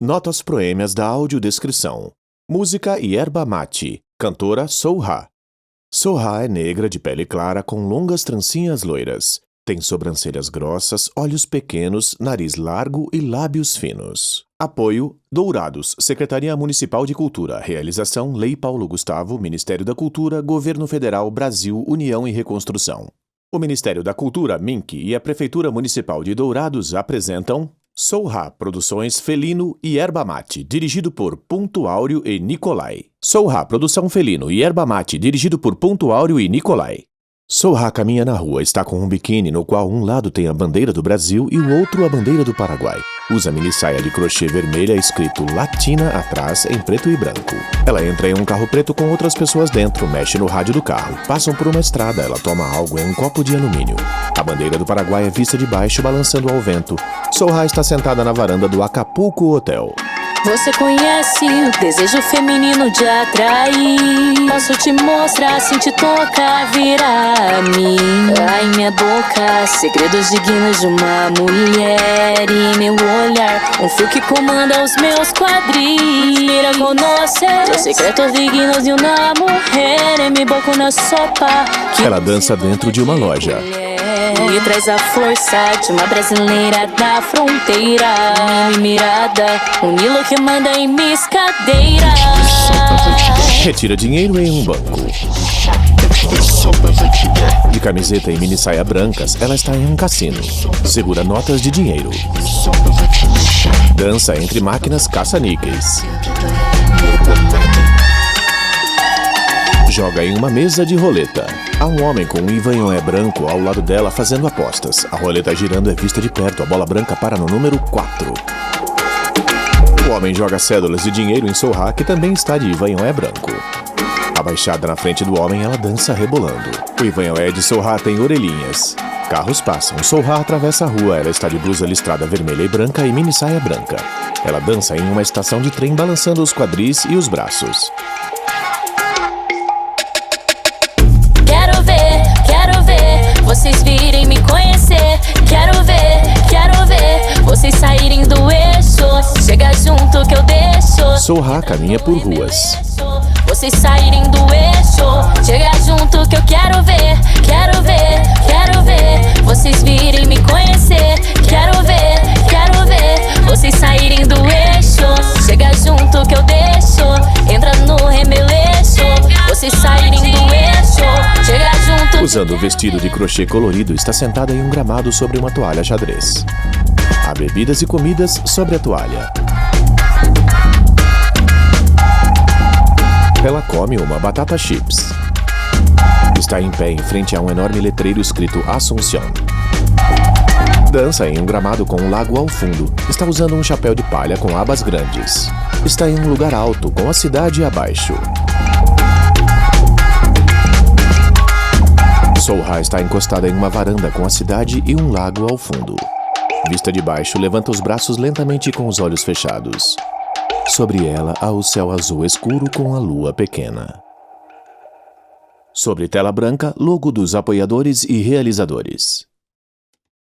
Notas proêmias da audiodescrição. Música Yerba Mate. Cantora Soha. Soha é negra de pele clara com longas trancinhas loiras. Tem sobrancelhas grossas, olhos pequenos, nariz largo e lábios finos. Apoio: Dourados, Secretaria Municipal de Cultura. Realização: Lei Paulo Gustavo, Ministério da Cultura, Governo Federal, Brasil, União e Reconstrução. O Ministério da Cultura, MINC, e a Prefeitura Municipal de Dourados apresentam Soha, Produções Felino e Yerba Mate, dirigido por Punto Áureo e Nicolai. Soha, Produção Felino e Yerba Mate, dirigido por Punto Áureo e Nicolai. Soha caminha na rua, está com um biquíni no qual um lado tem a bandeira do Brasil e o outro a bandeira do Paraguai. Usa minissaia de crochê vermelha escrito Latina atrás em preto e branco. Ela entra em um carro preto com outras pessoas dentro, mexe no rádio do carro. Passam por uma estrada, ela toma algo em um copo de alumínio. A bandeira do Paraguai é vista de baixo, balançando ao vento. Soha está sentada na varanda do Acapulco Hotel. Você conhece o desejo feminino de atrair. Posso te mostrar, sem te tocar, virar a mim. Ai, minha boca, segredos dignos de uma mulher. E meu olhar, um fio que comanda os meus quadris. Mira, conocer los secretos dignos de uma mulher. E me boco na sopa. Ela dança dentro de uma loja. E traz a força de uma brasileira da fronteira. Mirada, um Nilo que manda em minhas cadeiras. Retira dinheiro em um banco. De camiseta e minissaia brancas, ela está em um cassino. Segura notas de dinheiro. Dança entre máquinas caça-níqueis. Joga em uma mesa de roleta. Há um homem com um Ivanhoé branco ao lado dela fazendo apostas. A roleta girando é vista de perto. A bola branca para no número 4. O homem joga cédulas de dinheiro em Soha, que também está de Ivanhoé branco. Abaixada na frente do homem, ela dança rebolando. O Ivanhoé de Soha tem orelhinhas. Carros passam. Soha atravessa a rua. Ela está de blusa listrada vermelha e branca e minissaia branca. Ela dança em uma estação de trem balançando os quadris e os braços. Vocês virem me conhecer. Quero ver vocês saírem do eixo. Chega junto que eu deixo. Soha caminha por ruas. Vocês saírem do eixo. Chega junto que eu quero ver. Vocês virem me conhecer. Quero ver vocês saírem do eixo. Chega junto que eu deixo. Entra no remeleixo. Vocês saírem do eixo. Chega junto. Usando o vestido de crochê colorido, está sentada em um gramado sobre uma toalha xadrez. Há bebidas e comidas sobre a toalha. Ela come uma batata chips. Está em pé em frente a um enorme letreiro escrito Assunção. Dança em um gramado com um lago ao fundo. Está usando um chapéu de palha com abas grandes. Está em um lugar alto, com a cidade abaixo. Soha está encostada em uma varanda com a cidade e um lago ao fundo. Vista de baixo, levanta os braços lentamente com os olhos fechados. Sobre ela há o céu azul escuro com a lua pequena. Sobre tela branca, logo dos apoiadores e realizadores.